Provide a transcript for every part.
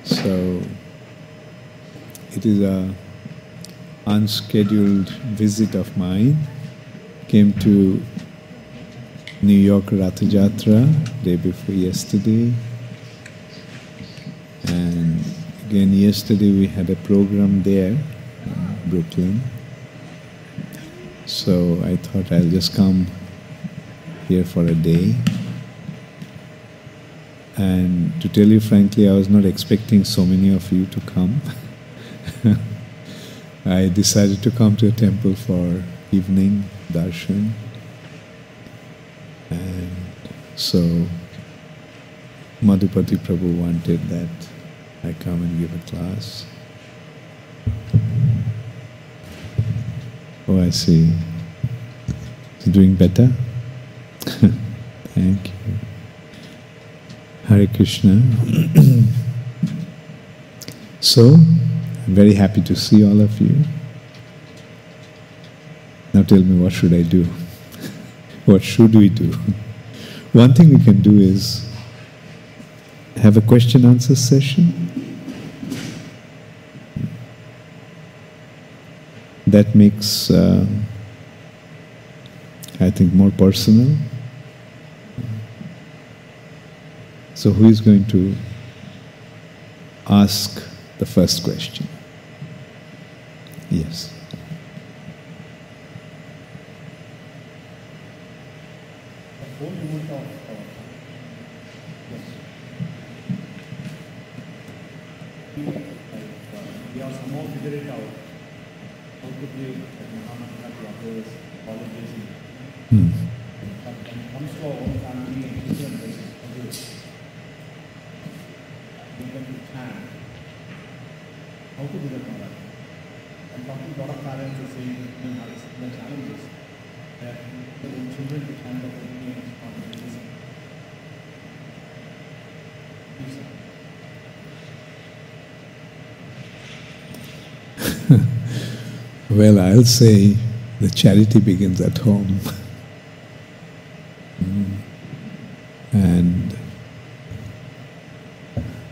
So it is a unscheduled visit of mine. Came to New York Rath Yatra day before yesterday, and again yesterday we had a program there in Brooklyn. So I thought I'll just come here for a day. And to tell you frankly, I was not expecting so many of you to come. I decided to come to a temple for evening darshan. And so Madhupati Prabhu wanted that I come and give a class. Oh, I see. Is doing better? Thank you. Hare Krishna. So, I'm very happy to see all of you. Now tell me, what should I do? What should we do? One thing we can do is have a question-answer session. That makes, I think, more personal. So who is going to ask the first question? Yes. We are somehow figure it out. How to play Mahamatra to others, colleges. But when it comes to our own family and children, we can chant. How to do that, Maharaj? I'm talking to a lot of parents who say they have the challenges that the children to chant the holy name on the listen. Please, sir. Well, I'll say the charity begins at home. And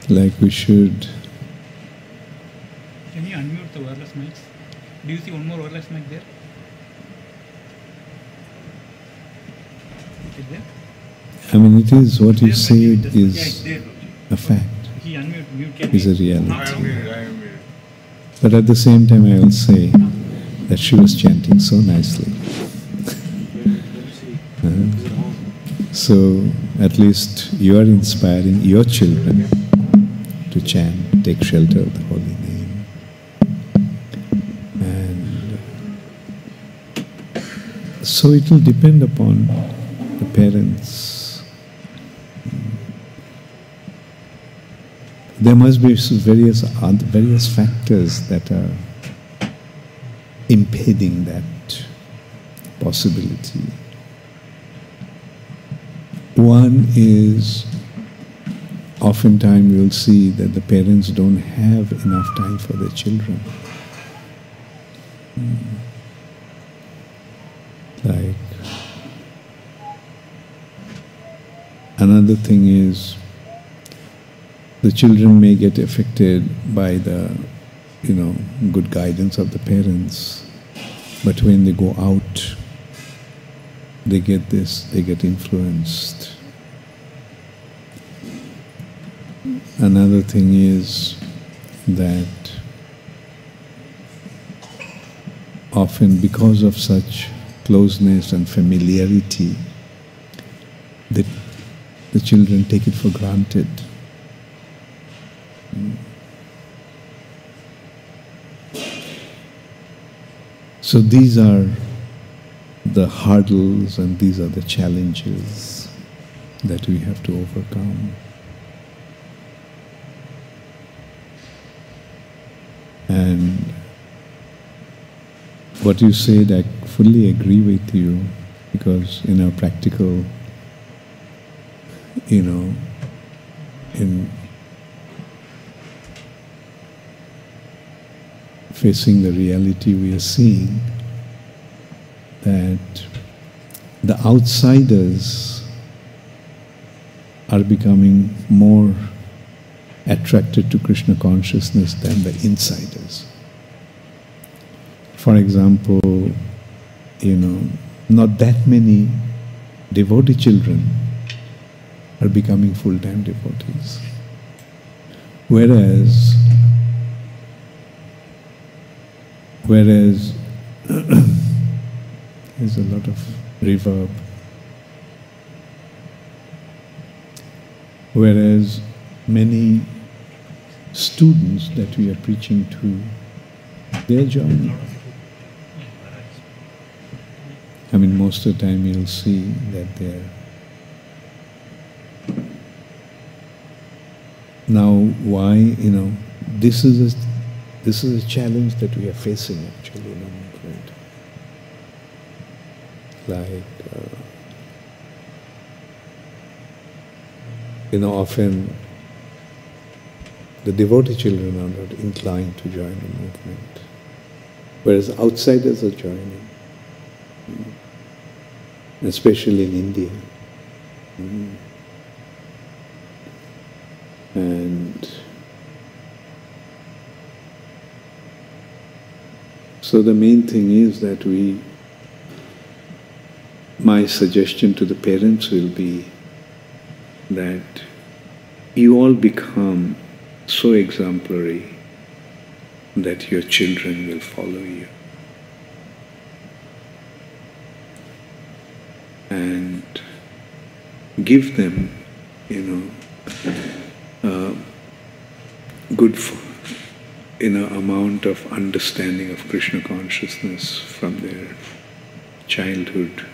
like we should... Can you unmute the wireless mics? Do you see one more wireless mic there? Is there? I mean, it is what you said Yeah, is it's there. a fact, He mute can is a be- reality. not see. But at the same time, I will say that she was chanting so nicely. So at least you are inspiring your children to chant, take shelter of the holy name. And so it will depend upon the parents. There must be various factors that are impeding that possibility. One is, oftentimes you'll see that the parents don't have enough time for their children. Like, another thing is, the children may get affected by the, good guidance of the parents, but when they go out, they get influenced. Another thing is that often because of such closeness and familiarity, the children take it for granted. So these are the hurdles and these are the challenges that we have to overcome. And what you said, I fully agree with you, because in our practical, in facing the reality, we are seeing that the outsiders are becoming more attracted to Krishna consciousness than the insiders. For example, not that many devotee children are becoming full-time devotees. Whereas there's a lot of reverb. Whereas many students that we are preaching to, they're joining. I mean, most of the time you'll see that they're... Now, why, this is a challenge that we are facing actually in our movement. Like, often the devotee children are not inclined to join the movement, whereas outsiders are joining, especially in India. And so the main thing is that my suggestion to the parents will be that you all become so exemplary that your children will follow you. And give them, good amount of understanding of Krishna consciousness from their childhood.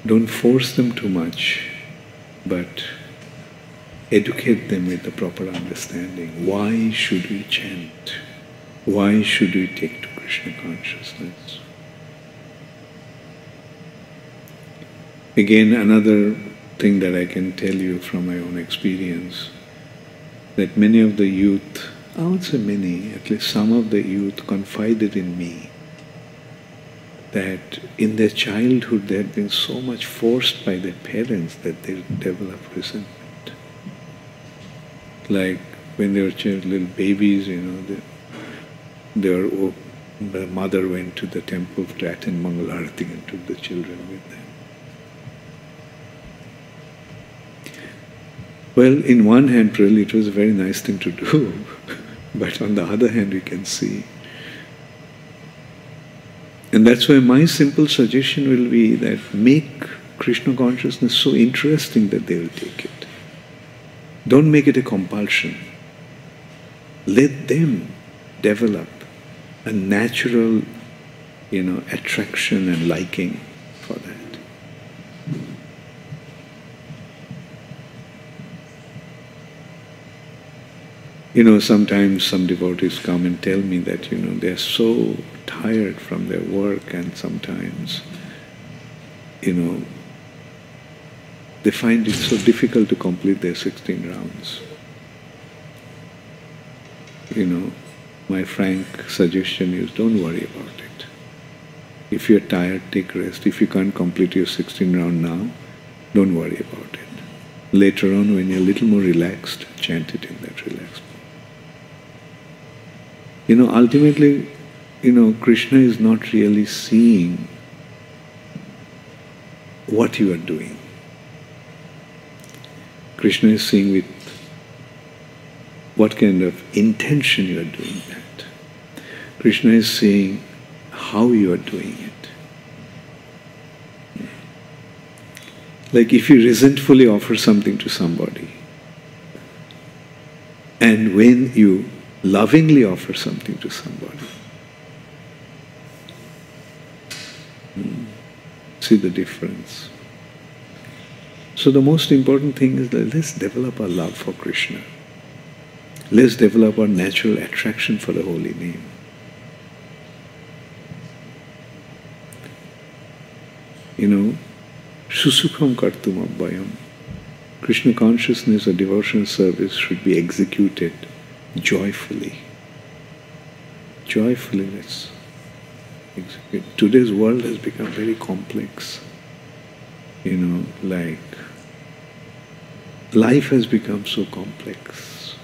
Don't force them too much, but educate them with the proper understanding. Why should we chant? Why should we take to Krishna consciousness? Again, another thing that I can tell you from my own experience, that many of the youth, I won't say many, at least some of the youth confided in me that in their childhood they had been so much forced by their parents that they developed resentment. Like when they were little babies, the mother went to the temple to attend Mangal Arati and took the children with them. Well, in one hand, really, it was a very nice thing to do, but on the other hand, we can see. And that's why my simple suggestion will be that make Krishna consciousness so interesting that they will take it. Don't make it a compulsion. Let them develop a natural, attraction and liking for that. Sometimes some devotees come and tell me that, they're so tired from their work and sometimes, they find it so difficult to complete their 16 rounds. My frank suggestion is don't worry about it. If you're tired, take rest. If you can't complete your 16 round now, don't worry about it. Later on, when you're a little more relaxed, chant it in that relaxed mode. Ultimately, Krishna is not really seeing what you are doing. Krishna is seeing with what kind of intention you are doing that. Krishna is seeing how you are doing it. Like if you resentfully offer something to somebody, and when you lovingly offer something to somebody, see the difference. So the most important thing is that let's develop our love for Krishna. Let's develop our natural attraction for the holy name. Susukham kartum abhayam. Krishna consciousness or devotional service should be executed joyfully. Joyfully, let's execute. Today's world has become very complex. Like life has become so complex.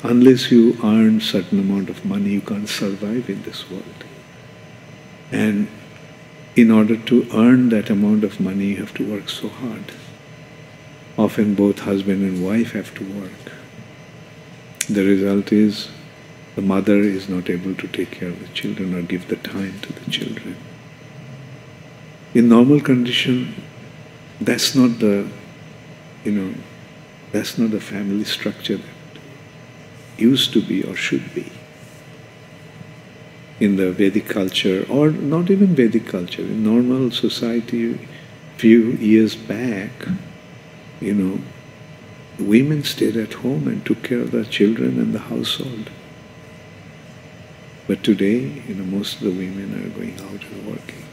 unless you earn certain amount of money, you can't survive in this world. And in order to earn that amount of money, you have to work so hard. Often both husband and wife have to work. The result is the mother is not able to take care of the children or give the time to the children. In normal condition, that's not the, that's not the family structure that used to be or should be. In the Vedic culture, or not even Vedic culture, in normal society, few years back, women stayed at home and took care of their children and the household. But today, most of the women are going out and working.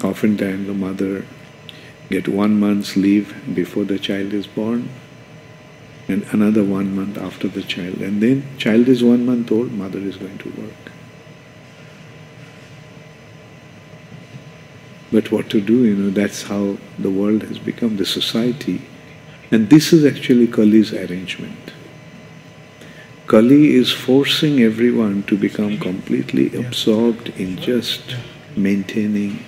Oftentimes the mother get 1 month's leave before the child is born, and another 1 month after the child. And then child is 1 month old, mother is going to work. But what to do, that's how the world has become, the society. And this is actually Kali's arrangement. Kali is forcing everyone to become completely absorbed in just maintaining,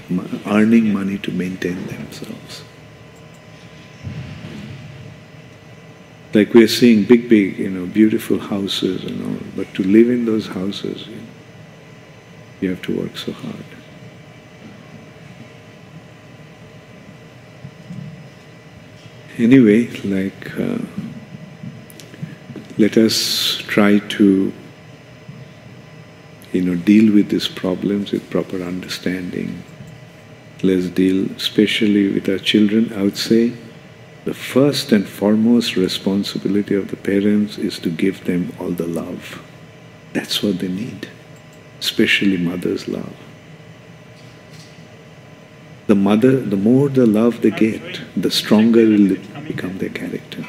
earning money to maintain themselves. Like we are seeing big, beautiful houses and all, but to live in those houses, you have to work so hard. Anyway, let us try to, deal with these problems with proper understanding. Let's deal especially with our children. I would say the first and foremost responsibility of the parents is to give them all the love. That's what they need, especially mother's love. The more the love they get, the stronger will become their character.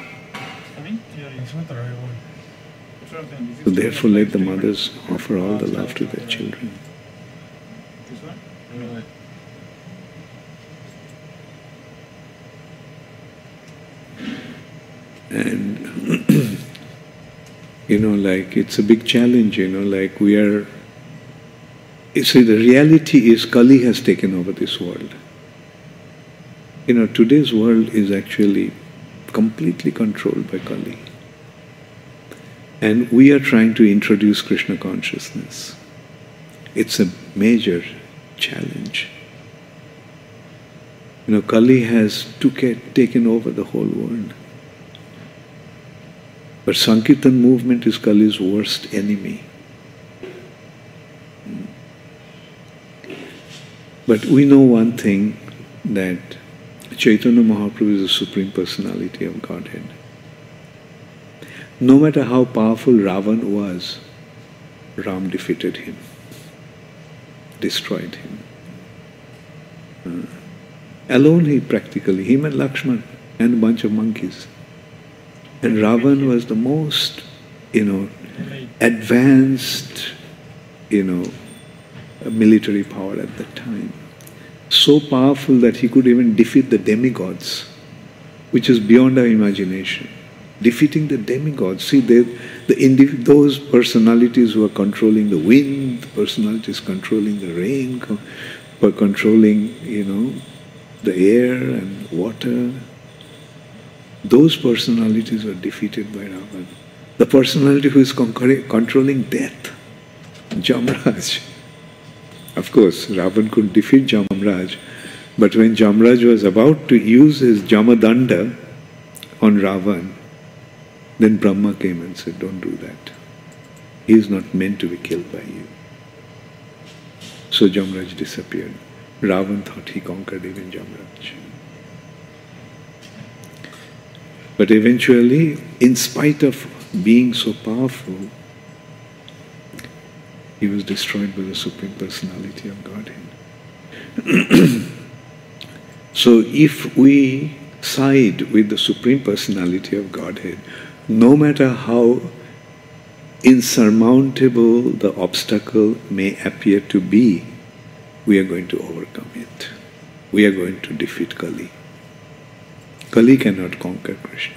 So therefore let the mothers offer all the love to their children. And it's a big challenge, we are, you see, the reality is Kali has taken over this world. Today's world is actually completely controlled by Kali. And we are trying to introduce Krishna consciousness. It's a major challenge. Kali has taken over the whole world. But Sankirtan movement is Kali's worst enemy. But we know one thing, that Chaitanya Mahaprabhu is the Supreme Personality of Godhead. No matter how powerful Ravan was, Ram defeated him, destroyed him. Alone him and Lakshman and a bunch of monkeys. And Ravan was the most, advanced, military power at that time. So powerful that he could even defeat the demigods, which is beyond our imagination. Defeating the demigods. See, those personalities who are controlling the wind, personalities controlling the rain, controlling, the air and water. Those personalities were defeated by Ravan. The personality who is controlling death, Jamraj. Of course, Ravan could defeat Jamraj, but when Jamraj was about to use his Jamadanda on Ravan, then Brahma came and said, don't do that. He is not meant to be killed by you. So Jamraj disappeared. Ravan thought he conquered even Jamraj. But eventually, in spite of being so powerful, he was destroyed by the Supreme Personality of Godhead. So if we side with the Supreme Personality of Godhead, no matter how insurmountable the obstacle may appear to be, we are going to overcome it. We are going to defeat Kali. Kali cannot conquer Krishna.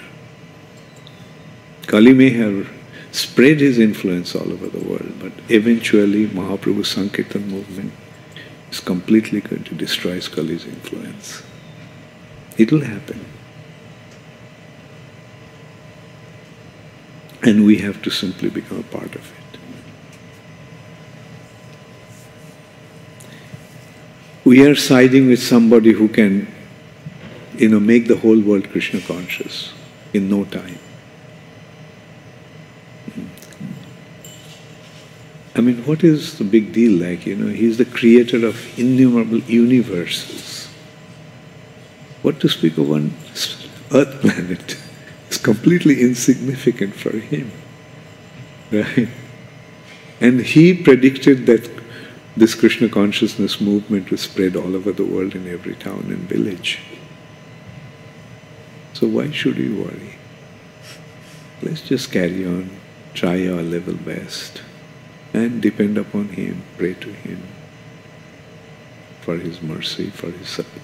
Kali may have spread his influence all over the world, but eventually Mahaprabhu's Sankirtan movement is completely going to destroy Kali's influence. It will happen. And we have to simply become a part of it. We are siding with somebody who can, make the whole world Krishna conscious in no time. I mean, what is the big deal? Like, he's the creator of innumerable universes. What to speak of one earth planet is completely insignificant for him. Right? And he predicted that this Krishna consciousness movement will spread all over the world in every town and village. So why should we worry? Let's just carry on, try our level best, and depend upon him, pray to him for his mercy, for his support.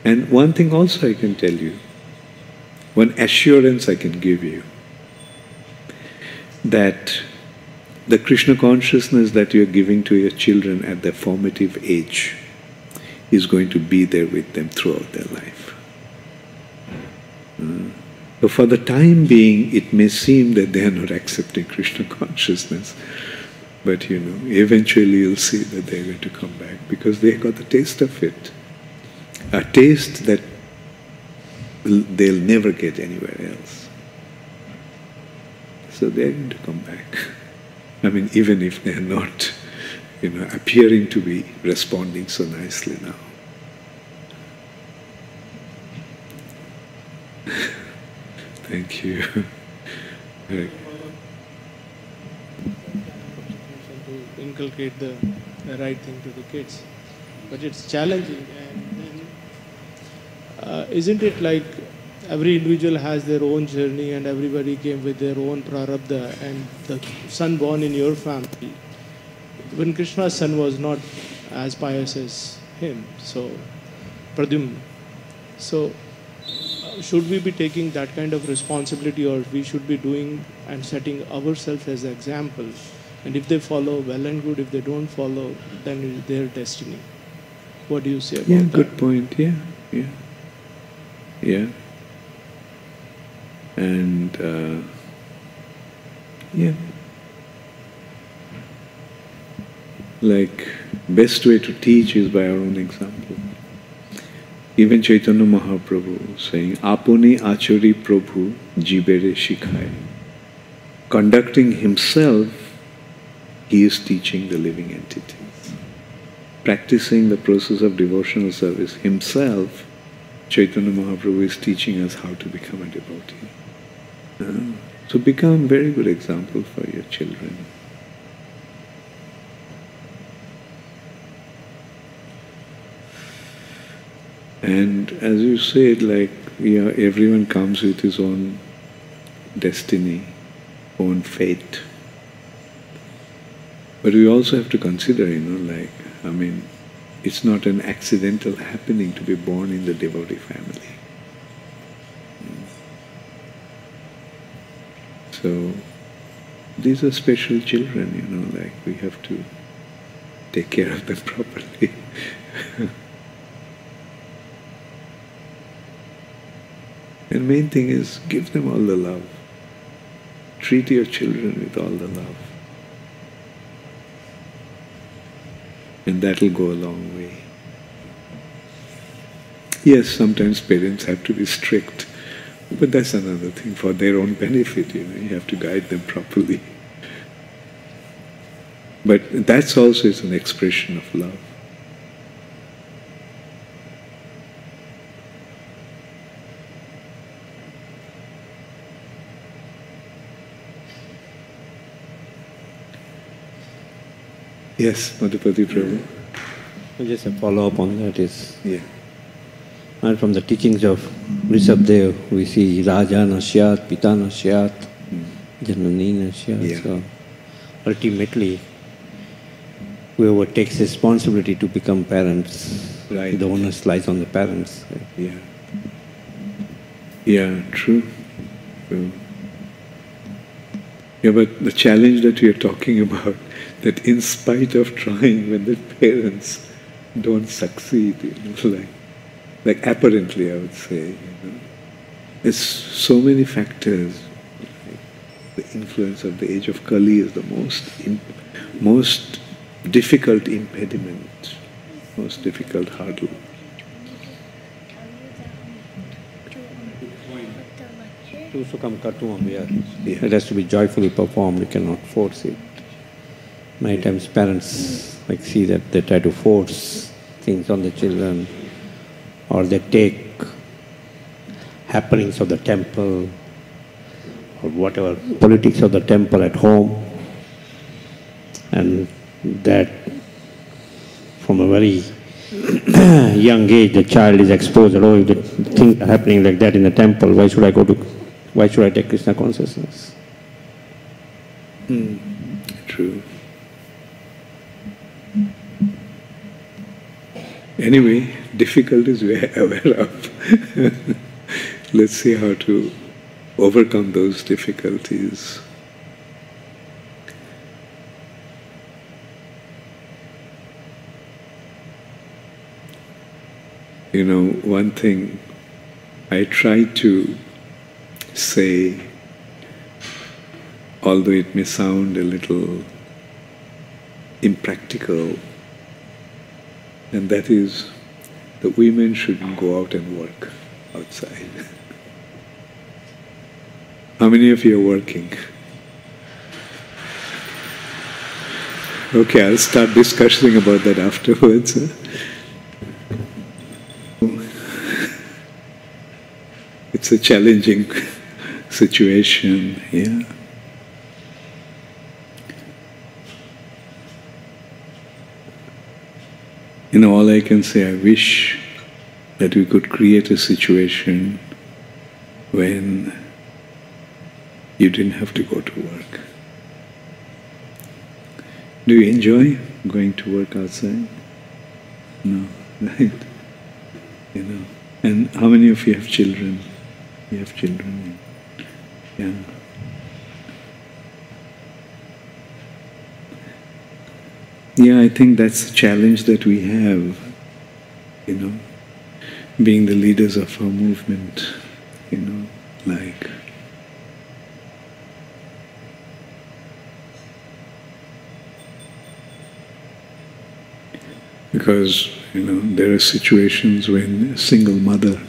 And one thing also I can tell you, one assurance I can give you, that the Krishna consciousness that you are giving to your children at their formative age is going to be there with them throughout their life. So for the time being, it may seem that they are not accepting Krishna consciousness, but eventually you'll see that they're going to come back because they got the taste of it. A taste that they'll never get anywhere else. So they're going to come back. I mean, even if they're not, appearing to be responding so nicely now. Thank you. Right. To inculcate the right thing to the kids, but it's challenging. And then, isn't it like every individual has their own journey, and everybody came with their own prarabdha, and the son born in your family, when Krishna's son was not as pious as him, so Pradyumna. So should we be taking that kind of responsibility, or we should be doing and setting ourselves as an example? And if they follow, well and good. If they don't follow, then it's their destiny. What do you say about that? Yeah, good point. Yeah. And like, best way to teach is by our own example. Even Chaitanya Mahaprabhu saying, Apuni achari Prabhu jibere shikhai. Conducting himself, he is teaching the living entities. Practicing the process of devotional service himself, Chaitanya Mahaprabhu is teaching us how to become a devotee. So become a very good example for your children. And as you said, like, everyone comes with his own destiny, own fate. But we also have to consider, it's not an accidental happening to be born in the devotee family. So, these are special children, we have to take care of them properly. And main thing is, give them all the love. Treat your children with all the love. And that will go a long way. Yes, sometimes parents have to be strict, but that's another thing. For their own benefit, you have to guide them properly. But that's also is an expression of love. Yes, Madhupati Prabhu. Just a follow-up on that is, Yeah. from the teachings of Rishabdev, we see Raja Nasyat, Pita Nasyat, Janani Nasyat. Yeah. So ultimately, whoever takes responsibility to become parents, Right. the onus lies on the parents. Yeah. Yeah, true. True. Yeah, but the challenge that we are talking about, that in spite of trying, when the parents don't succeed, like apparently, I would say, there's so many factors. The influence of the age of Kali is the most difficult impediment, most difficult hurdle. Yeah. It has to be joyfully performed, you cannot force it. Many times parents see that they try to force things on the children, or they take happenings of the temple or whatever politics of the temple at home, and that from a very young age the child is exposed that, oh, if the things are happening like that in the temple, why should I take Krishna consciousness? True. Anyway, difficulties we are aware of. Let's see how to overcome those difficulties. You know, one thing I try to say, although it may sound a little impractical, and that is the women shouldn't go out and work outside. How many of you are working? Okay, I'll start discussing about that afterwards. It's a challenging situation, yeah. You know, all I can say, I wish that we could create a situation when you didn't have to go to work. Do you enjoy going to work outside? No, right? You know. And how many of you have children? You have children? Yeah. Yeah, I think that's the challenge that we have, you know, being the leaders of our movement, you know, like because, you know, there are situations when a single mother,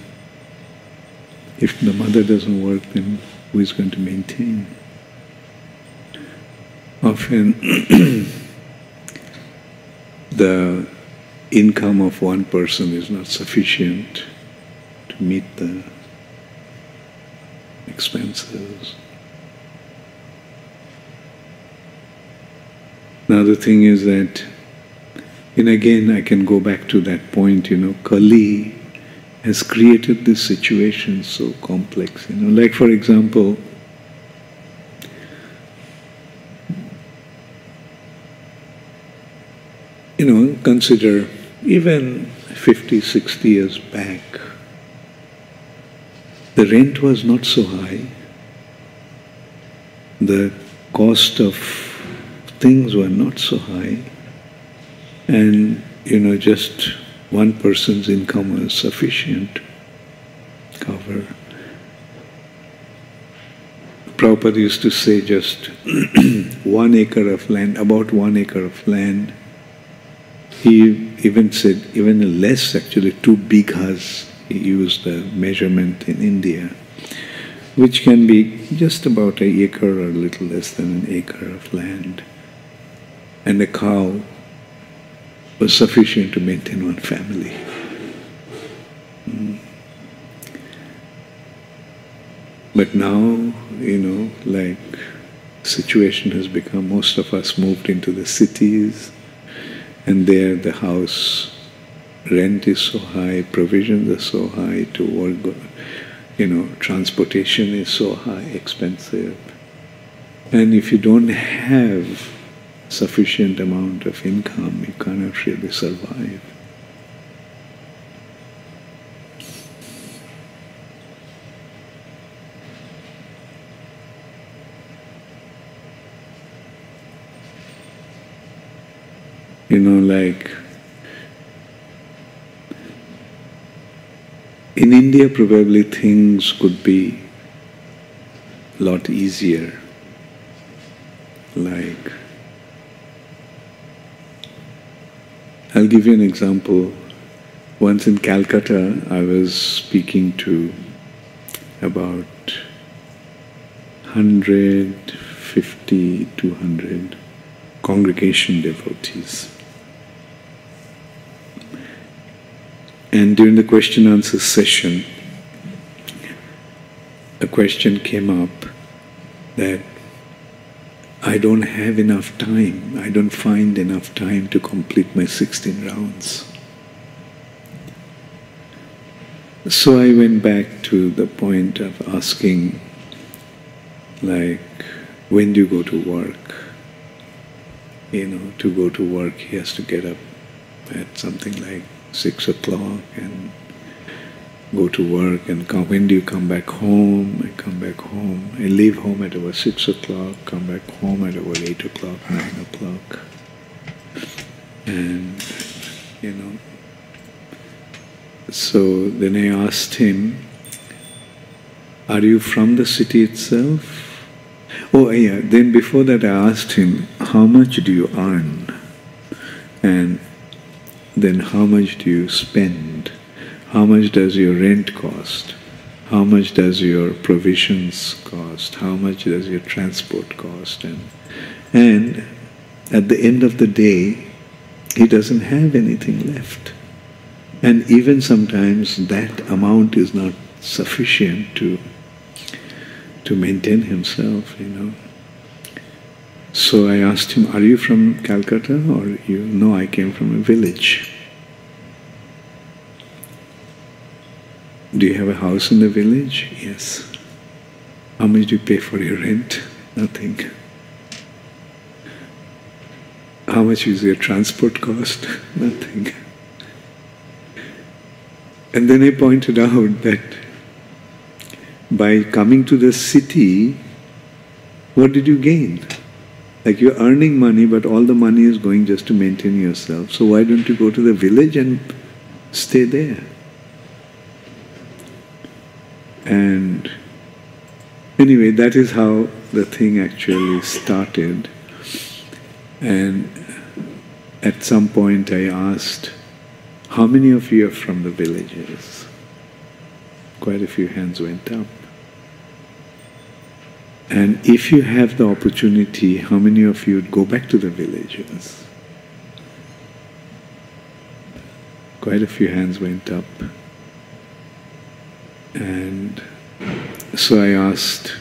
if the mother doesn't work, then who is going to maintain? Often the income of one person is not sufficient to meet the expenses. Now the thing is that, and again I can go back to that point, you know, Kali has created this situation so complex, you know, like for example, you know, consider even 50, 60 years back, the rent was not so high, the cost of things were not so high, and, you know, just one person's income was sufficient to cover. Prabhupada used to say just 1 acre of land, about 1 acre of land. He even said, even less actually, 2 bighas, he used the measurement in India, which can be just about an acre or a little less than an acre of land. And a cow was sufficient to maintain one family. But now, you know, like, situation has become, most of us moved into the cities, and there the house rent is so high, provisions are so high to work, you know, transportation is so high, expensive. And if you don't have sufficient amount of income, you cannot really survive. Like in India probably things could be a lot easier. Like, I'll give you an example. Once in Calcutta, I was speaking to about 150, 200 congregation devotees. And during the question-answer session, a question came up that I don't have enough time, I don't find enough time to complete my 16 rounds. So I went back to the point of asking, like, when do you go to work? To go to work he has to get up at something like 6 o'clock and go to work and come. When do you come back home? I come back home. I leave home at about 6 o'clock, come back home at about 8 o'clock, 9 o'clock. And, so then I asked him, are you from the city itself? Oh yeah, then before that I asked him, how much do you earn? And then how much do you spend? How much does your rent cost? How much does your provisions cost? How much does your transport cost? And at the end of the day, he doesn't have anything left. And even sometimes that amount is not sufficient to maintain himself, So I asked him, are you from Calcutta or you? No, I came from a village. Do you have a house in the village? Yes. How much do you pay for your rent? Nothing. How much is your transport cost? Nothing. And then I pointed out that by coming to the city, what did you gain? Like you're earning money, but all the money is going just to maintain yourself. So why don't you go to the village and stay there? And anyway, that is how the thing actually started. And at some point I asked, how many of you are from the villages? Quite a few hands went up. And if you have the opportunity, how many of you would go back to the villages? Quite a few hands went up. And so I asked,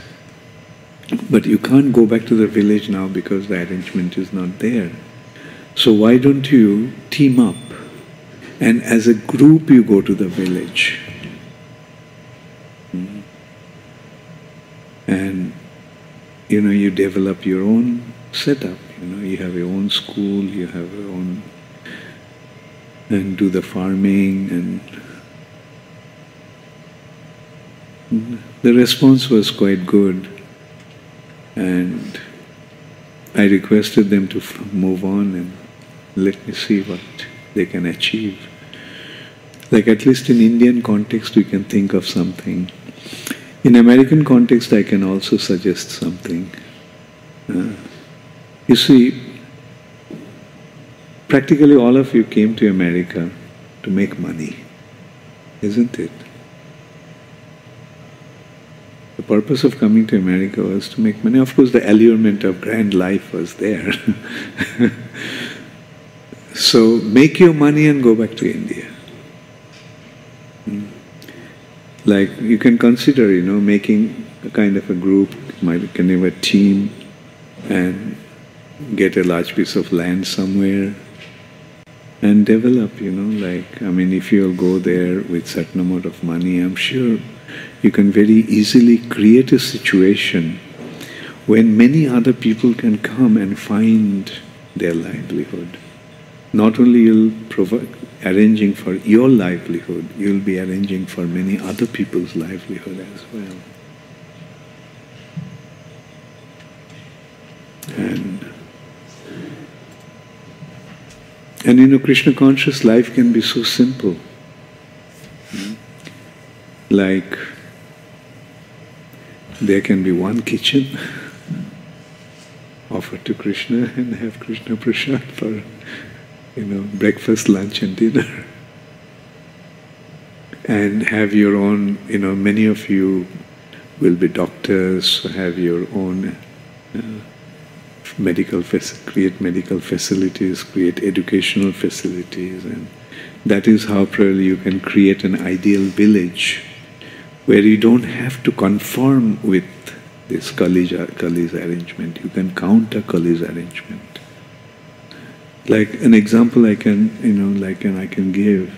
but you can't go back to the village now because the arrangement is not there. So why don't you team up and as a group you go to the village? And you develop your own setup, you have your own school, you have your own, and do the farming, and the response was quite good. And I requested them to move on and let me see what they can achieve. Like at least in Indian context we can think of something. In American context I can also suggest something. You see, practically all of you came to America to make money, isn't it? The purpose of coming to America was to make money. Of course, the allurement of grand life was there. So, make your money and go back to India. Like, you can consider, making a kind of a group, you can have a team and get a large piece of land somewhere and develop, if you'll go there with certain amount of money, I'm sure you can very easily create a situation when many other people can come and find their livelihood. Not only you'll provide arranging for your livelihood, you'll be arranging for many other people's livelihood as well. And And Krishna conscious life can be so simple. Like, there can be one kitchen offered to Krishna and have Krishna Prasad for, breakfast, lunch and dinner. And have your own, many of you will be doctors, have your own create medical facilities, create educational facilities, and that is how probably you can create an ideal village where you don't have to conform with this Kali's arrangement. You can counter Kali's arrangement. Like an example I can, I can give.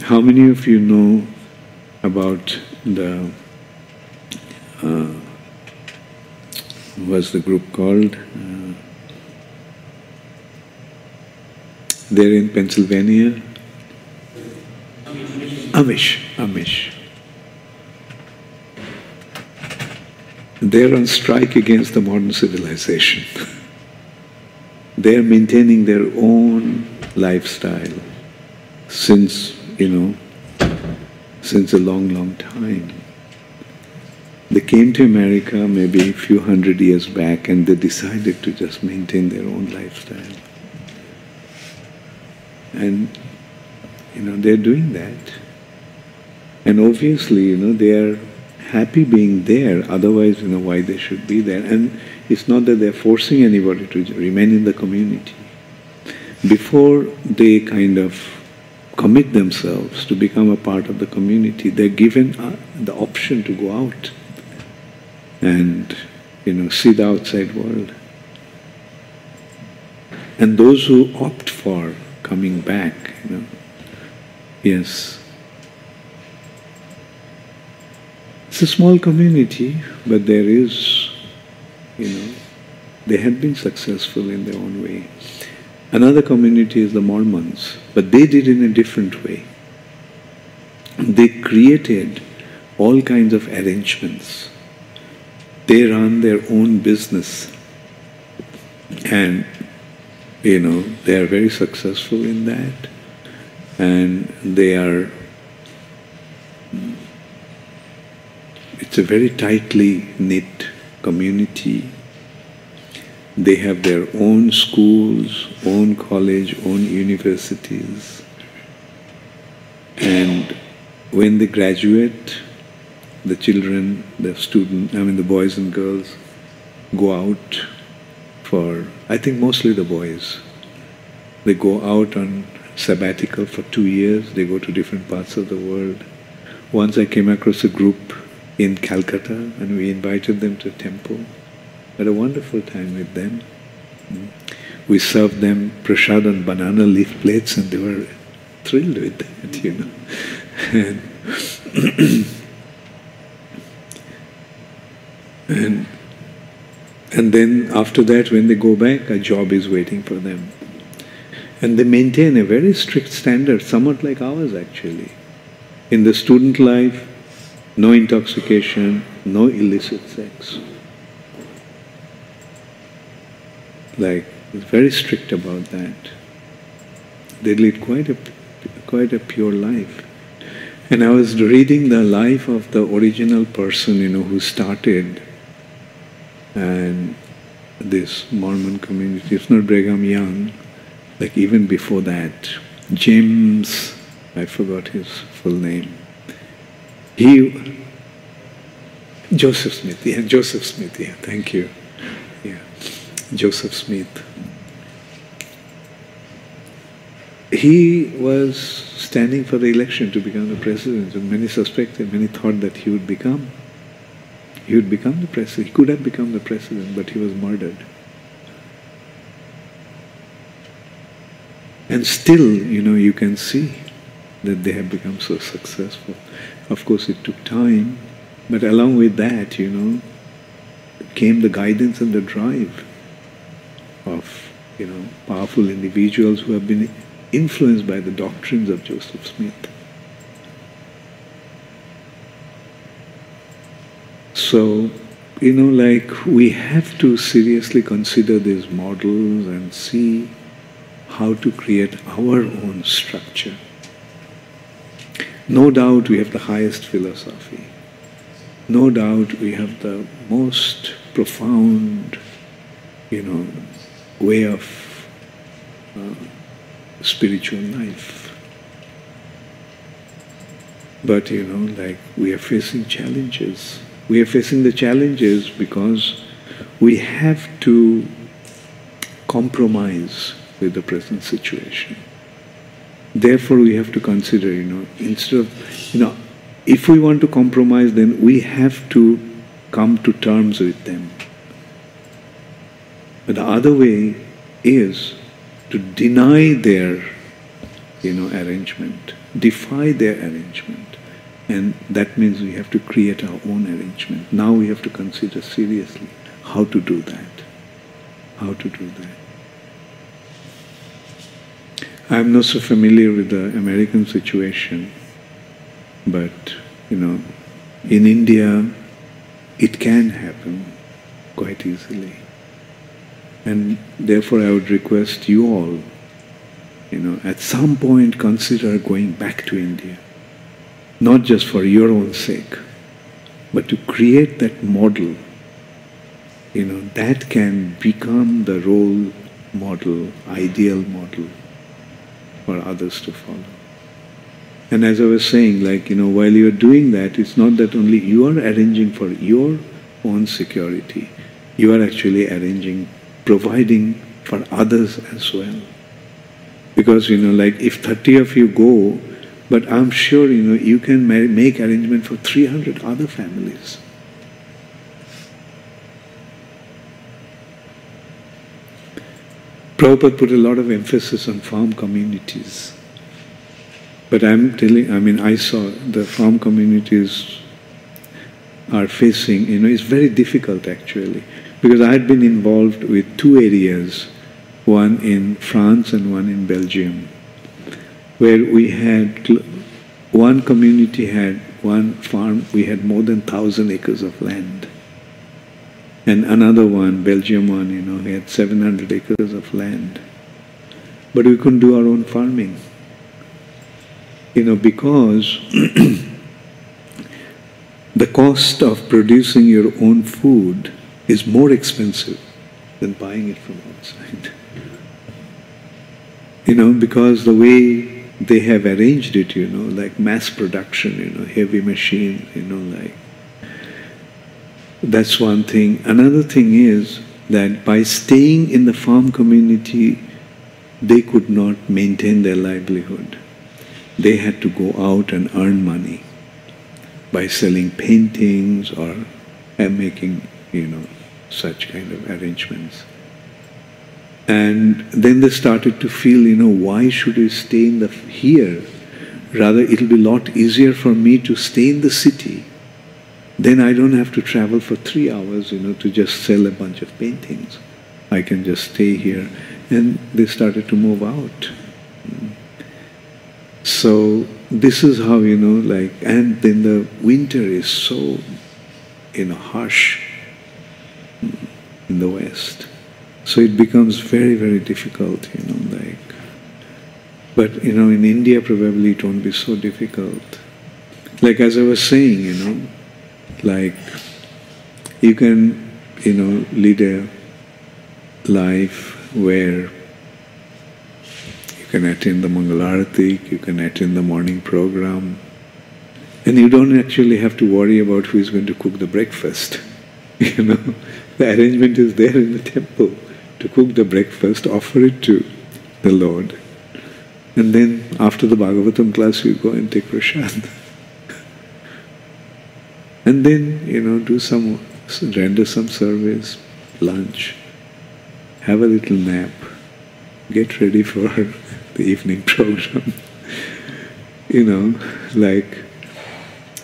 How many of you know about the what's the group called? They're in Pennsylvania. Amish. They're on strike against the modern civilization. They're maintaining their own lifestyle since, since a long time. They came to America maybe a few hundred years back and they decided to just maintain their own lifestyle. And, they're doing that. And obviously, they are happy being there, otherwise, why they should be there. And it's not that they're forcing anybody to remain in the community. Before they kind of commit themselves to become a part of the community, they're given the option to go out and, see the outside world. And those who opt for coming back, yes. It's a small community, but there is, they have been successful in their own way. Another community is the Mormons, but they did it in a different way. They created all kinds of arrangements. They run their own business and, they are very successful in that, and they are, it's a very tightly knit community. They have their own schools, own college, own universities. And when they graduate, the children, the boys and girls go out for, I think mostly the boys. They go out on sabbatical for 2 years. They go to different parts of the world. Once I came across a group in Calcutta and we invited them to a temple. Had a wonderful time with them. We served them prasad on banana leaf plates and they were thrilled with that, And then after that, when they go back, a job is waiting for them. And they maintain a very strict standard, somewhat like ours actually. In the student life, no intoxication, no illicit sex. Like, it's very strict about that. They lead quite a pure life. And I was reading the life of the original person, who started and this Mormon community. It's not Brigham Young, like even before that. James, I forgot his full name. Joseph Smith, thank you. Yeah, Joseph Smith. He was standing for the election to become the president, and many suspected, many thought that he would become the president. He could have become the president, but he was murdered. And still, you can see that they have become so successful. Of course, it took time, but along with that, came the guidance and the drive of, powerful individuals who have been influenced by the doctrines of Joseph Smith. So, we have to seriously consider these models and see how to create our own structure. No doubt we have the highest philosophy. No doubt we have the most profound, way of spiritual life. But, we are facing challenges. We are facing the challenges because we have to compromise with the present situation. Therefore, we have to consider, instead of, if we want to compromise, then we have to come to terms with them. But the other way is to deny their, arrangement, defy their arrangement. And that means we have to create our own arrangement. Now we have to consider seriously how to do that. How to do that. I'm not so familiar with the American situation, but, in India, it can happen quite easily. And therefore I would request you all, at some point consider going back to India. Not just for your own sake, but to create that model, that can become the role model, ideal model for others to follow. And as I was saying, while you are doing that, it's not that only you are arranging for your own security, you are actually arranging, providing for others as well. Because, if 30 of you go, but I'm sure, you can make arrangement for 300 other families. Prabhupada put a lot of emphasis on farm communities. But I saw the farm communities are facing, it's very difficult actually. Because I had been involved with two areas, one in France and one in Belgium, where we had, one community had one farm, we had more than 1,000 acres of land. And another one, Belgium one, we had 700 acres of land. But we couldn't do our own farming. Because the cost of producing your own food is more expensive than buying it from outside. Because the way they have arranged it, like mass production, heavy machines, that's one thing. Another thing is that by staying in the farm community, they could not maintain their livelihood. They had to go out and earn money by selling paintings or making, such kind of arrangements. And then they started to feel, why should we stay here? Rather, it'll be a lot easier for me to stay in the city. Then I don't have to travel for 3 hours, to just sell a bunch of paintings. I can just stay here. And they started to move out. So this is how, and then the winter is so, harsh in the West. So it becomes very, very difficult, But, in India probably it won't be so difficult. Like as I was saying, you can, lead a life where you can attend the Mangalarati, you can attend the morning program, and you don't actually have to worry about who is going to cook the breakfast. The arrangement is there in the temple to cook the breakfast, offer it to the Lord, and then after the Bhagavatam class you go and take prasad. And then, render some service, lunch, have a little nap, get ready for the evening program.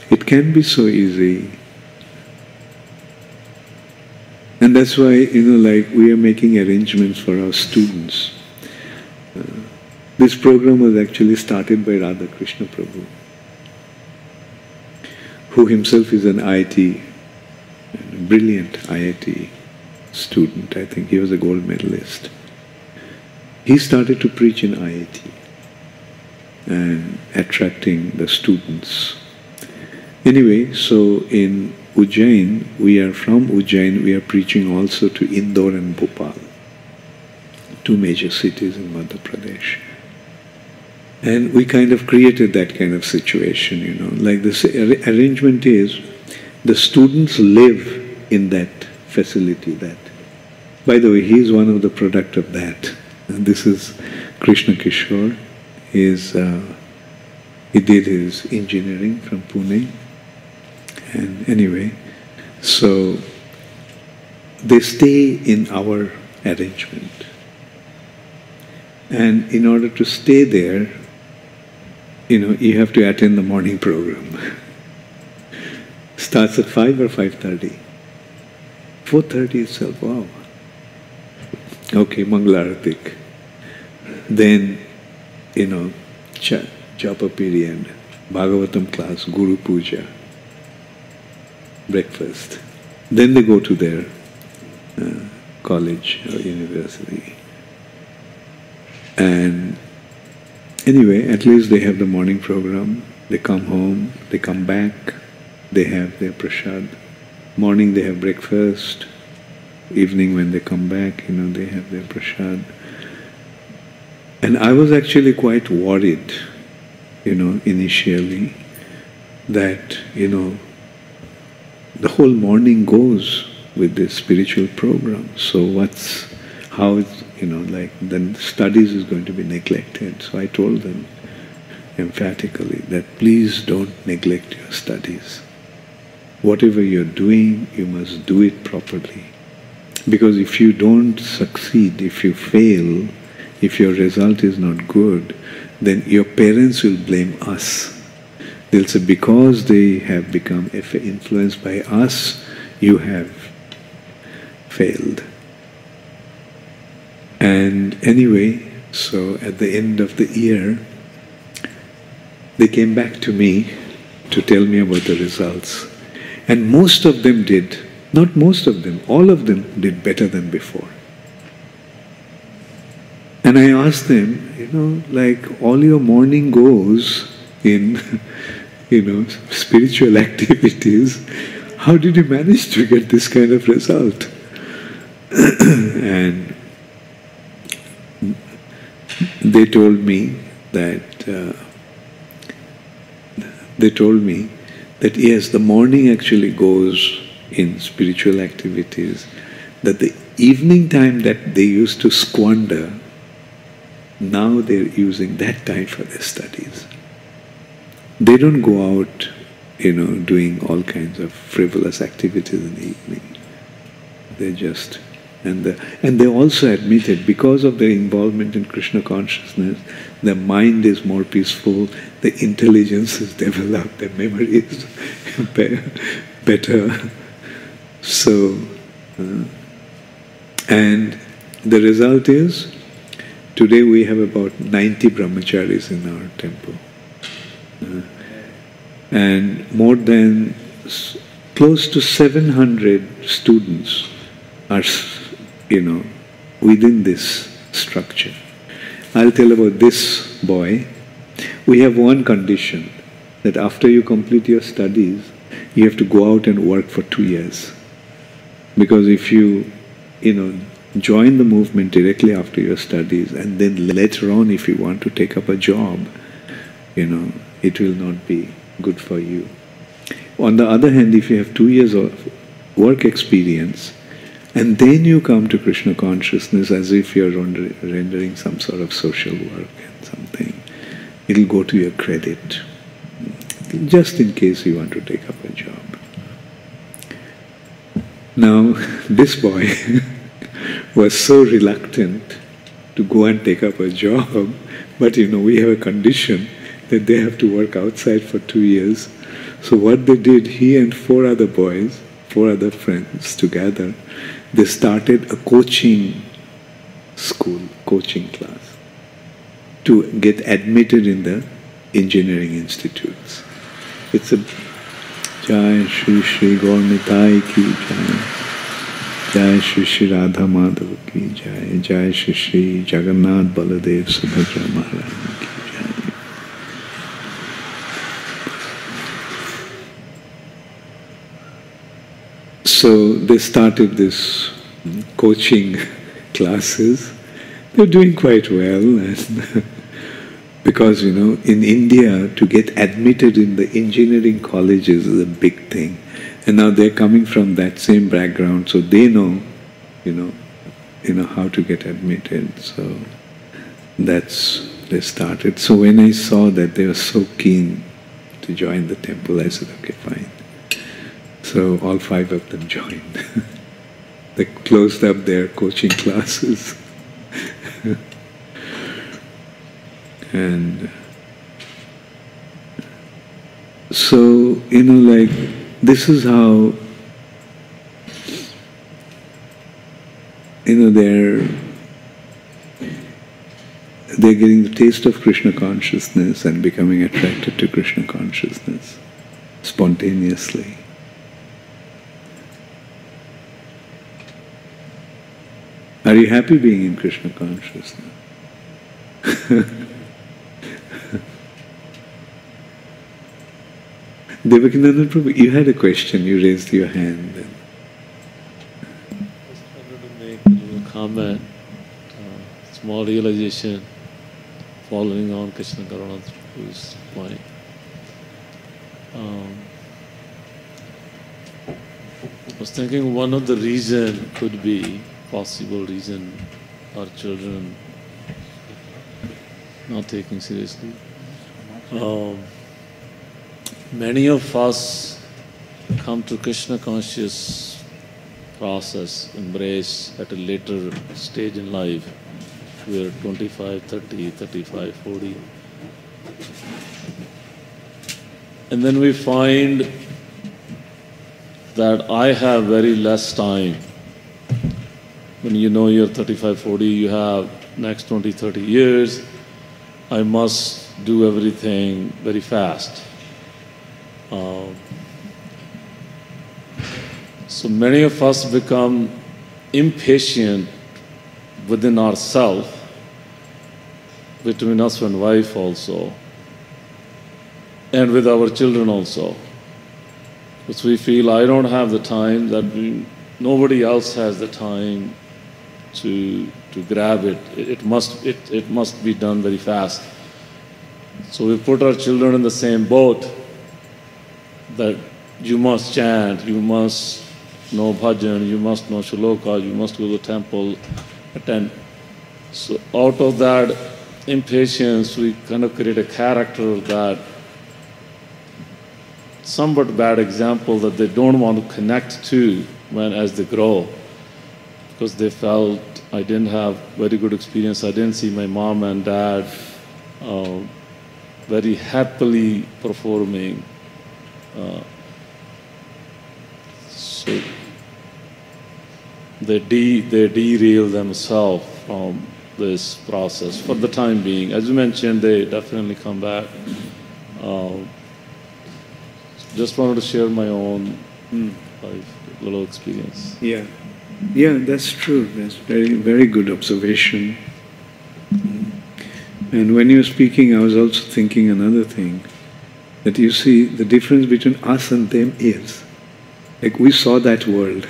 It can be so easy. And that's why, we are making arrangements for our students. This program was actually started by Radha Krishna Prabhu, who himself is an IIT, a brilliant IIT student. I think he was a gold medalist. he started to preach in IIT and attracting the students. Anyway, so in Ujjain, from Ujjain, we are preaching also to Indore and Bhopal, two major cities in Madhya Pradesh. And we kind of created that kind of situation, you know. Like this arrangement is, the students live in that facility. That, by the way, he is one of the product of that. And this is Krishna Kishore. He did his engineering from Pune. And anyway, so they stay in our arrangement. And in order to stay there, you know, you have to attend the morning program. Starts at 5 or 5:30? 4:30 itself, wow. Okay, Mangalaratik. Then, you know, Japa period, Bhagavatam class, Guru Puja, breakfast. Then they go to their college or university. And anyway, at least they have the morning program. They come home, they come back, they have their prasad. Morning they have breakfast. Evening when they come back, you know, they have their prasad. And I was actually quite worried, you know, initially, that, you know, the whole morning goes with this spiritual program. So how it's, you know, like, then studies is going to be neglected. So I told them emphatically that please don't neglect your studies. Whatever you're doing, you must do it properly. Because if you don't succeed, if you fail, if your result is not good, then your parents will blame us. They'll say, because they have become influenced by us, you have failed. And anyway, so at the end of the year, they came back to me to tell me about the results. And most of them did, not most of them, all of them did better than before. And I asked them, you know, like, all your morning goes in, you know, spiritual activities. How did you manage to get this kind of result? And they told me that yes, the morning actually goes in spiritual activities, that the evening time that they used to squander, now they're using that time for their studies. They don't go out, you know, doing all kinds of frivolous activities in the evening. They just, and they also admitted, because of their involvement in Krishna consciousness, their mind is more peaceful, the intelligence is developed, their memory is better. So, and the result is, today we have about 90 brahmacharis in our temple. And more than close to 700 students are, you know, within this structure. I'll tell about this boy. We have one condition, that after you complete your studies, you have to go out and work for 2 years. Because if you know, join the movement directly after your studies, and then later on if you want to take up a job, you know, it will not be good for you. On the other hand, if you have 2 years of work experience, and then you come to Krishna consciousness as if you're rendering some sort of social work and something, it'll go to your credit, just in case you want to take up a job. Now, this boy was so reluctant to go and take up a job, but you know, we have a condition that they have to work outside for 2 years. So what they did, he and 4 other boys, 4 other friends together, they started a coaching school, coaching class, to get admitted in the engineering institutes. It's a Jai Shri Shri Gaur Nitai ki Jai. जय श्री श्री राधा माधव की जय, जय श्री श्री जगन्नाथ बलदेव सुभद्रा महारानी की जय। So they started this coaching classes. They're doing quite well, and because in India to get admitted in the engineering colleges is a big thing, and now they're coming from that same background, so they know, how to get admitted. So they started. So when I saw that they were so keen to join the temple, I said, okay, fine. So all 5 of them joined. They closed up their coaching classes. And so, this is how, they're getting the taste of Krishna consciousness and becoming attracted to Krishna consciousness spontaneously. Are you happy being in Krishna consciousness? Devakinandan Prabhu, you had a question, you raised your hand. I just wanted to make a little comment, small realization, following on Krishna Karuna Prabhu's point. I was thinking one of the reason could be, possible reason, our children not taking seriously. Many of us come to Krishna conscious process, embrace at a later stage in life. We're 25, 30, 35, 40. And then we find that I have very less time. When you're 35, 40, you have next 20, 30 years, I must do everything very fast. So many of us become impatient within ourselves, between us and wife also, and with our children also. Because we feel I don't have the time, nobody else has the time to grab it. It must be done very fast. So we put our children in the same boat, that you must chant, you must know bhajan, you must know shloka, you must go to the temple, attend. So out of that impatience, we kind of create a character that, somewhat bad example, that they don't want to connect to as they grow, because they felt I didn't have very good experience. I didn't see my mom and dad very happily performing. So they derail themselves from this process for the time being. As you mentioned, they definitely come back. Just wanted to share my own little experience. Yeah, that's true. That's very, very good observation. And when you were speaking, I was also thinking another thing, that you see the difference between us and them is, like we saw that world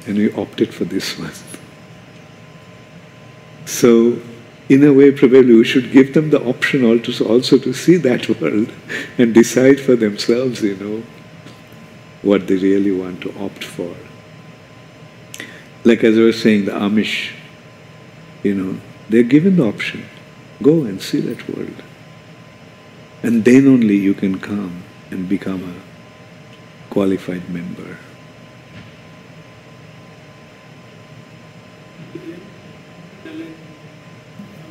and we opted for this one. So, in a way, probably we should give them the option also to see that world and decide for themselves, what they really want to opt for. Like as I was saying, the Amish, they're given the option. Go and see that world. And then only you can come and become a qualified member.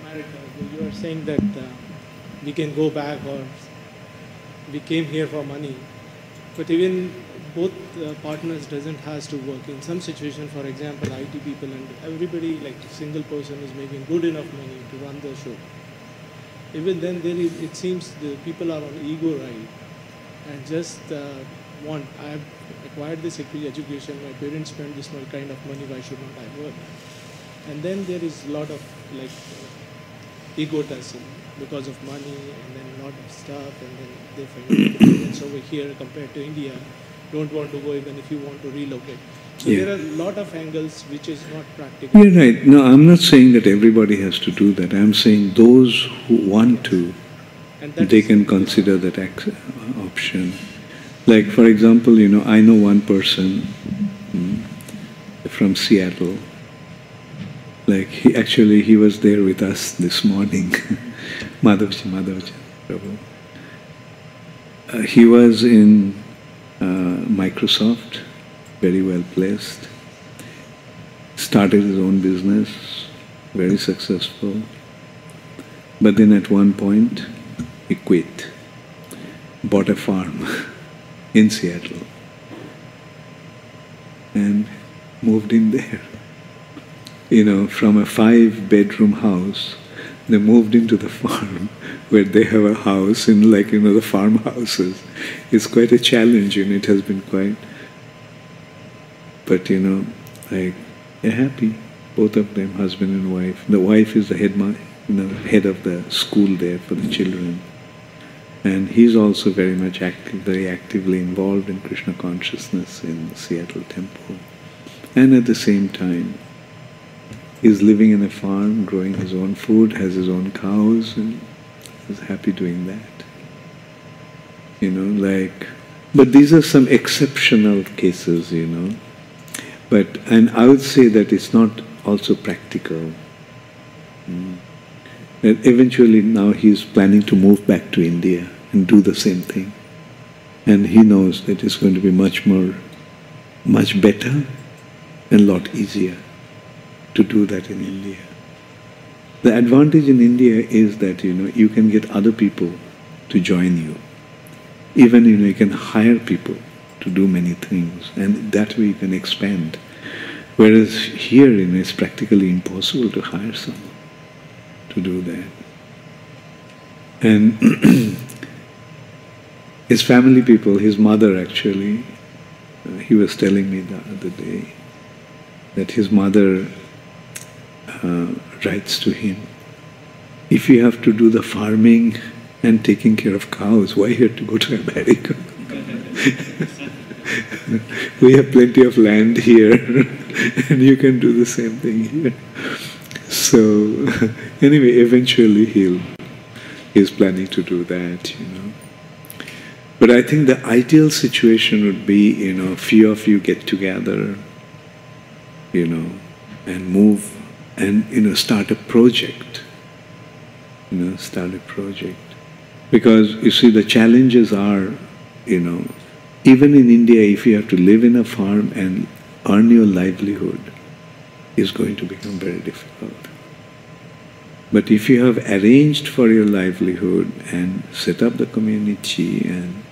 America, you are saying that we can go back, or we came here for money, but even both partners doesn't has to work. In some situation, for example, IT people and everybody, like single person is making good enough money to run the show. Even then, it seems the people are on ego ride, and just want. I have acquired this education. My parents spent this much kind of money. Why should not I work? And then there is a lot of like egotism because of money, and then a lot of stuff, and then they find independence over here compared to India. Don't want to go even if you want to relocate. So Yeah. there are a lot of angles which is not practical. You're right. No, I'm not saying that everybody has to do that. I'm saying those who want to, And that they is- can consider that option. Like, for example, I know one person from Seattle. Like, he was there with us this morning. Madhavji Prabhu. He was in Microsoft, very well placed. Started his own business, very successful. But then at one point, he quit. Bought a farm in Seattle and moved in there. From a 5-bedroom house, they moved into the farm where they have a house in the farmhouses. It's quite a challenge, it has been quite. But, they're happy, both of them, husband and wife. The wife is the head of the school there for the children. And he's also very much very actively involved in Krishna consciousness in the Seattle temple. And at the same time, he's living in a farm, growing his own food, has his own cows, and is happy doing that. But these are some exceptional cases, and I would say that it's not also practical. That eventually now he's planning to move back to India and do the same thing. And he knows that it's going to be much better and a lot easier to do that in India. The advantage in India is that, you can get other people to join you. Even, you can hire people to do many things, and that way you can expand. Whereas here, it's practically impossible to hire someone to do that. And his family people, his mother actually, he was telling me the other day that his mother writes to him, if you have to do the farming and taking care of cows, why you have to go to America? We have plenty of land here and you can do the same thing here. So anyway, eventually he's planning to do that, But I think the ideal situation would be, a few of you get together, and move and, start a project. Start a project. Because, you see, the challenges are, even in India, if you have to live in a farm and earn your livelihood, is going to become very difficult. But if you have arranged for your livelihood and set up the community and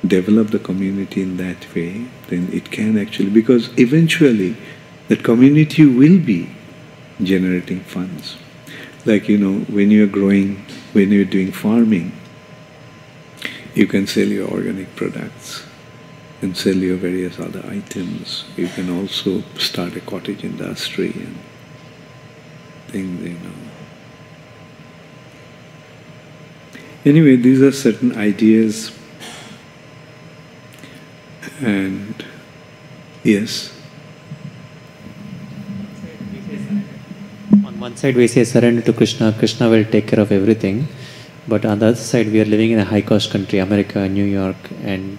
develop the community in that way, then it can actually, because eventually that community will be generating funds. Like, when you're doing farming, you can sell your organic products and sell your various other items. You can also start a cottage industry and things, Anyway, these are certain ideas. And yes. On one side we say surrender to Krishna, Krishna will take care of everything. But on the other side we are living in a high-cost country, America, New York, and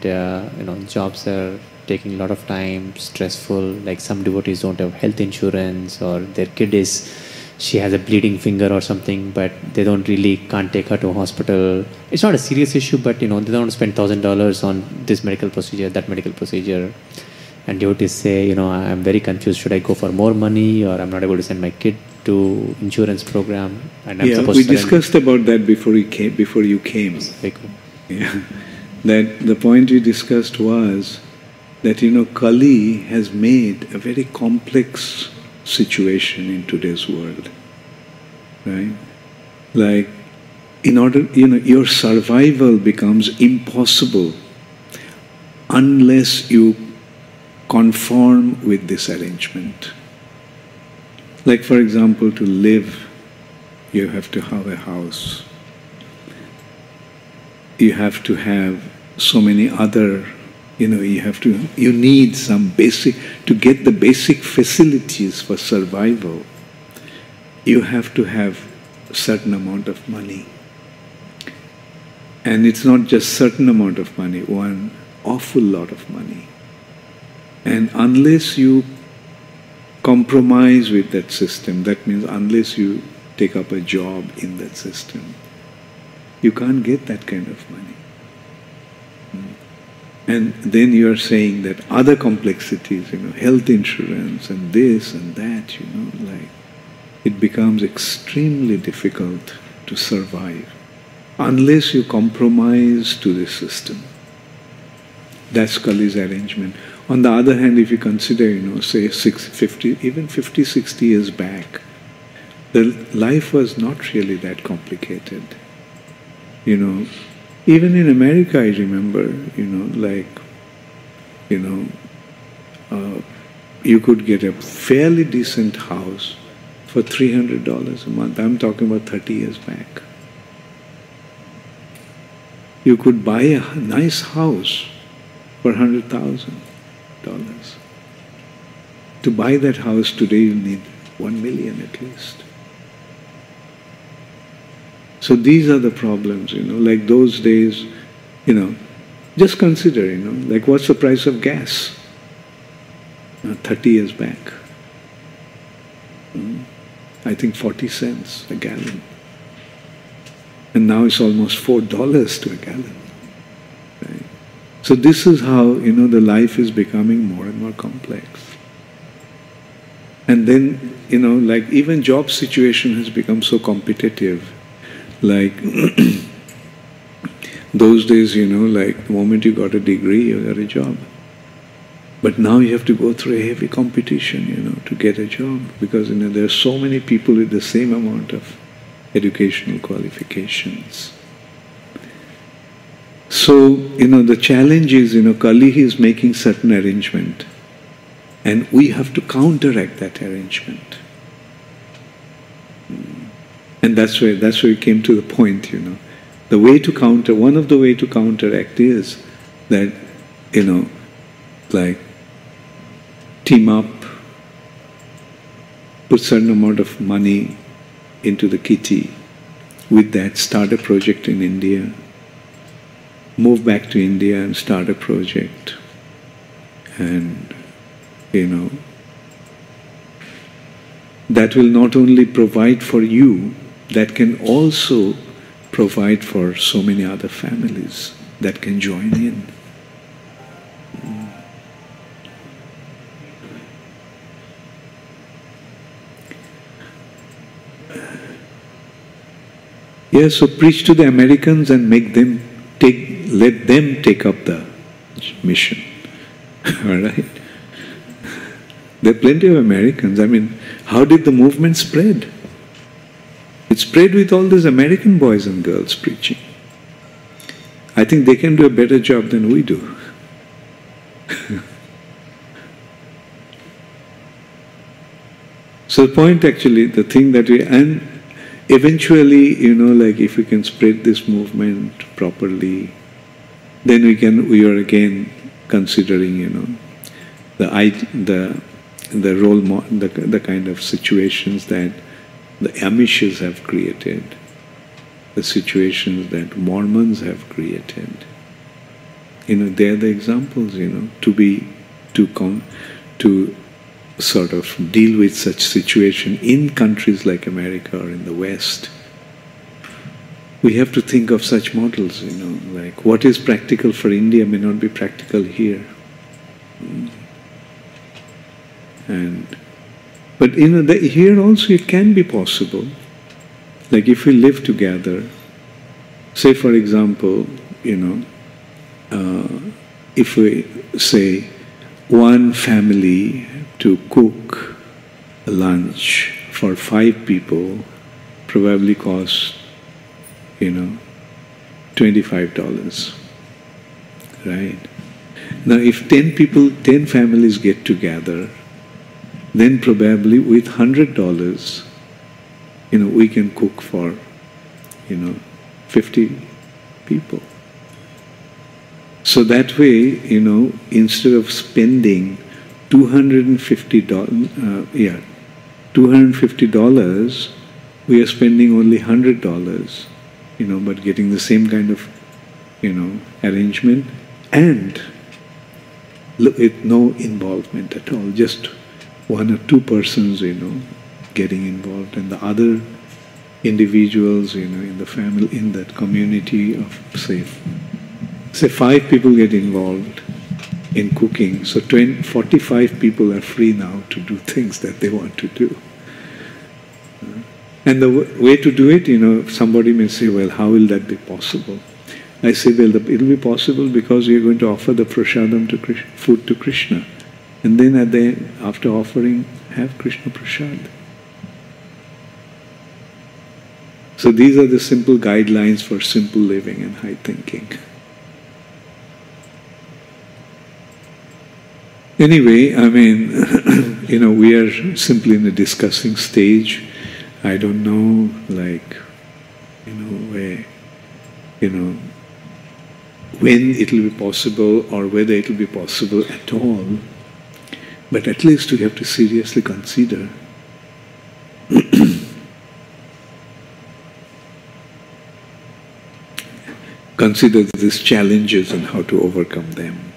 jobs are taking a lot of time, stressful, like some devotees don't have health insurance, or their kid she has a bleeding finger or something, but they can't take her to a hospital. It's not a serious issue, but they don't want to spend $1,000 on this medical procedure, that medical procedure. And devotees say, I'm very confused, should I go for more money, or I'm not able to send my kid to insurance program, and I'm supposed we to discussed about that before you came. Yeah. That the point we discussed was that, Kali has made a very complex situation in today's world, right? Like, in order, your survival becomes impossible unless you conform with this arrangement. Like, for example, to live, you have to have a house. You have to have so many other, you need some basic, to get the basic facilities for survival, you have to have a certain amount of money. And it's not just certain amount of money, one awful lot of money. And unless you compromise with that system, that means unless you take up a job in that system, you can't get that kind of money. And then you are saying that other complexities, health insurance and this and that, it becomes extremely difficult to survive unless you compromise to this system. That's Kali's arrangement. On the other hand, if you consider, say 50, 60 years back, the life was not really that complicated. Even in America, I remember, you could get a fairly decent house for $300 a month. I'm talking about 30 years back. You could buy a nice house for $100,000. To buy that house today, you need $1 million at least. So these are the problems, like those days, just consider, like what's the price of gas 30 years back? I think 40 cents a gallon. And now it's almost $4 to a gallon. Right? So this is how, the life is becoming more and more complex. And then, like even job situation has become so competitive. Like those days, like the moment you got a degree, you got a job. But now you have to go through a heavy competition, to get a job, because there are so many people with the same amount of educational qualifications. So, the challenge is, Kali is making certain arrangement, and we have to counteract that arrangement. And that's where we came to the point, The way to counter, one of the way to counteract is that, like team up, put certain amount of money into the kitty, with that start a project in India, move back to India and start a project, and, that will not only provide for you, that can also provide for so many other families that can join in. Yes, so preach to the Americans and let them take up the mission. All right? There are plenty of Americans. I mean, how did the movement spread? It spread with all these American boys and girls preaching. I think they can do a better job than we do. So the point actually, the thing that and eventually, like if we can spread this movement properly, then we are again considering, the role, the kind of situations that the Amishes have created, the situations that Mormons have created. They're the examples, to sort of deal with such situation in countries like America or in the West. We have to think of such models, like what is practical for India may not be practical here. But here also it can be possible. Like if we live together, say for example, if we say one family to cook lunch for 5 people probably costs, $25, right? Now, if 10 people, 10 families get together, then probably with $100, we can cook for, 50 people. So that way, instead of spending $250, we are spending only $100, but getting the same kind of, arrangement, and with no involvement at all, just one or two persons, getting involved, and the other individuals, in the family, in that community of, say 5 people get involved in cooking, so 45 people are free now to do things that they want to do. And the way to do it, somebody may say, well, how will that be possible? I say, well, it will be possible because you're going to offer the prasadam to food to Krishna. And then at the end, after offering, have Krishna prasad. So these are the simple guidelines for simple living and high thinking. Anyway, I mean, we are simply in a discussing stage. I don't know, when it will be possible or whether it will be possible at all. But at least we have to seriously consider. Consider these challenges and how to overcome them.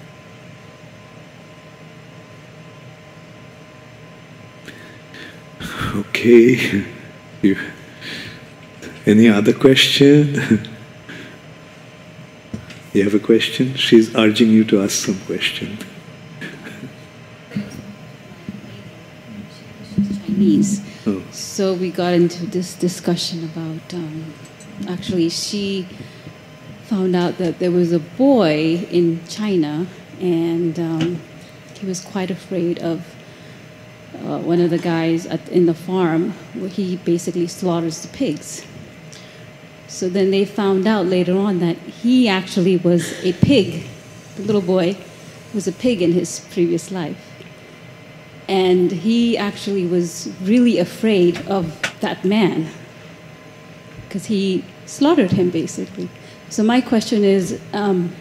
Okay. Any other question? You have a question? She's urging you to ask some question. Chinese. Oh. So we got into this discussion about, actually she found out that there was a boy in China, and he was quite afraid of one of the guys in the farm where he basically slaughters the pigs. So then they found out later on that he actually was a pig. The little boy was a pig in his previous life. And he actually was really afraid of that man because he slaughtered him basically. So my question is, I don't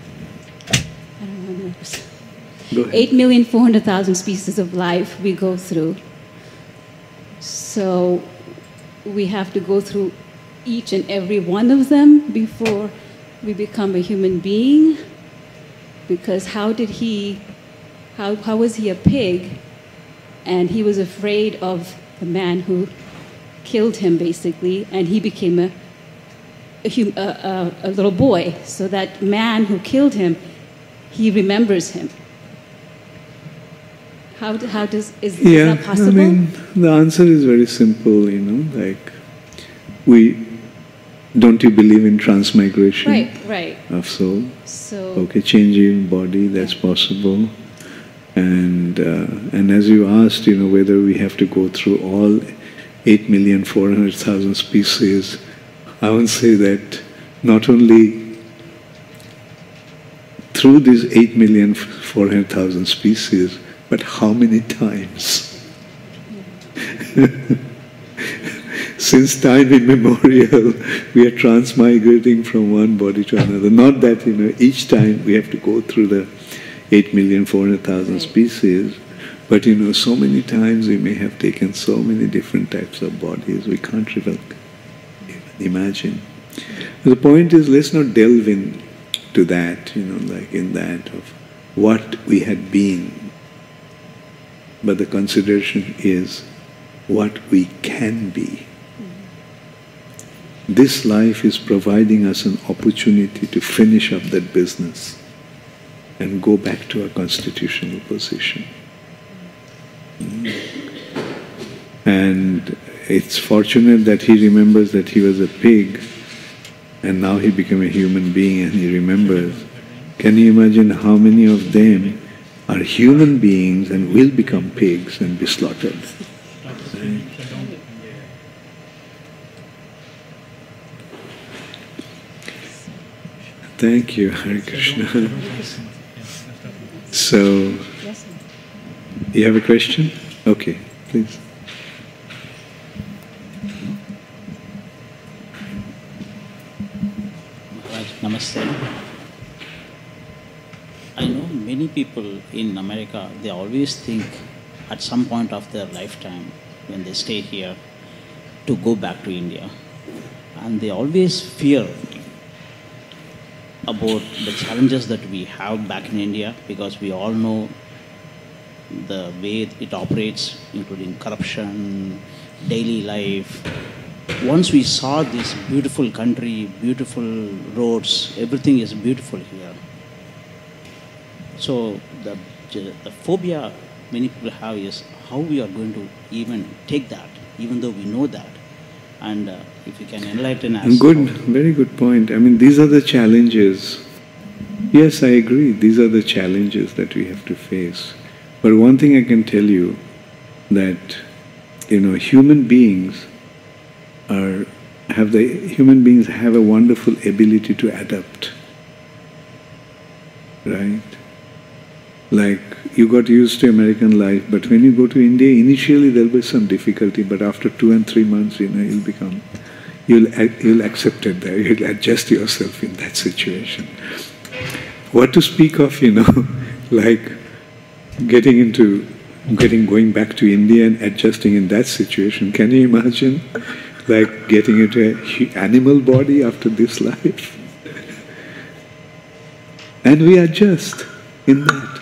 know, 8,400,000 species of life we go through. So we have to go through each and every one of them before we become a human being? Because how was he a pig and he was afraid of the man who killed him basically, and he became a little boy. So that man who killed him, he remembers him. Is that possible? I mean, the answer is very simple, don't you believe in transmigration? Right. Of soul? So, okay, changing body, that's possible. And as you asked, whether we have to go through all 8,400,000 species, I would say that not only through these 8,400,000 species, but how many times? Since time immemorial, we are transmigrating from one body to another. Not that, each time we have to go through the 8,400,000 species, but, so many times we may have taken so many different types of bodies, we can't even imagine. The point is, let's not delve into that, in that of what we had been. But the consideration is what we can be. This life is providing us an opportunity to finish up that business and go back to our constitutional position. And it's fortunate that he remembers that he was a pig and now he became a human being and he remembers. Can you imagine how many of them are human beings and will become pigs and be slaughtered? Right? Thank you, Hare Krishna. So So, Yes, sir. you have a question? Okay, please. Maharaj, namaste. I know many people in America, they always think at some point of their lifetime when they stay here to go back to India. And they always fear about the challenges that we have back in India, because we all know the way it operates, including corruption, daily life. Once we saw this beautiful country, beautiful roads, everything is beautiful here. So the phobia many people have is how we are going to even take that, even though we know that. And if you can enlighten us. Good, very good point. I mean, these are the challenges. Yes, I agree. These are the challenges that we have to face. But one thing I can tell you, that, human beings have a wonderful ability to adapt. Right? Like, you got used to American life, but when you go to India, initially there'll be some difficulty, but after 2 and 3 months, you'll accept it there, you'll adjust yourself in that situation. What to speak of, like going back to India and adjusting in that situation. Can you imagine? Like getting into an animal body after this life? And we adjust in that.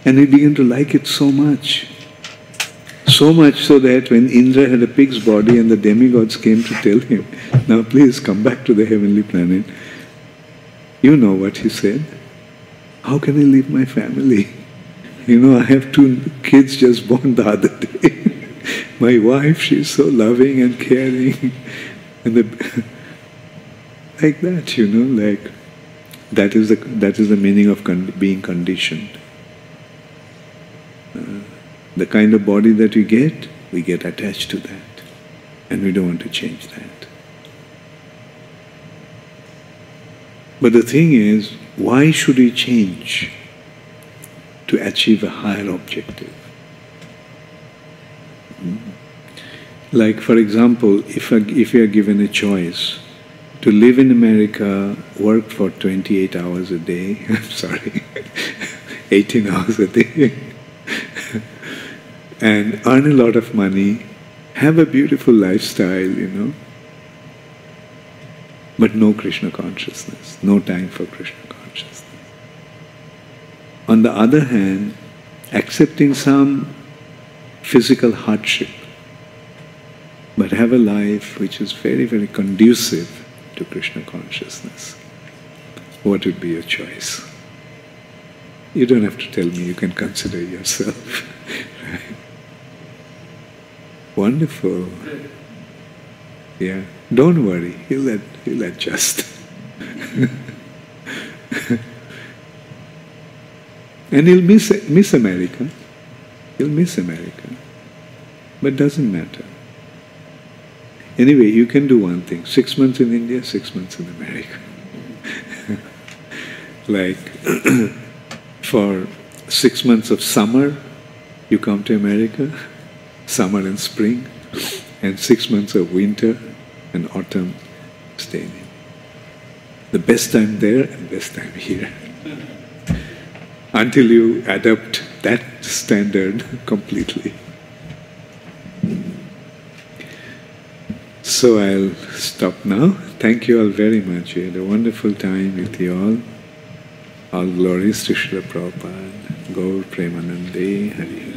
And we begin to like it so much. So much so that when Indra had a pig's body and the demigods came to tell him, now please come back to the heavenly planet, you know what he said? How can I leave my family? I have 2 kids just born the other day. My wife, she's so loving and caring. And like that, like that is the meaning of being conditioned. The kind of body that we get attached to that. And we don't want to change that. But the thing is, why should we change to achieve a higher objective? Like, for example, if you are given a choice to live in America, work for 28 hours a day, I'm sorry, 18 hours a day, and earn a lot of money, have a beautiful lifestyle, but no Krishna consciousness, no time for Krishna consciousness. On the other hand, accepting some physical hardship, but have a life which is very, very conducive to Krishna consciousness. What would be your choice? You don't have to tell me, you can consider yourself. Right? Wonderful. Yeah. Don't worry, he'll adjust. And he'll miss America. He'll miss America. But doesn't matter. Anyway, you can do one thing. 6 months in India, 6 months in America. Like, for 6 months of summer, you come to America, summer and spring, and 6 months of winter and autumn, stay in. The best time there and best time here. Until you adopt that standard completely. So I'll stop now. Thank you all very much. We had a wonderful time with you all. All glories to Srila Prabhupada. Gaur Premanande Hari.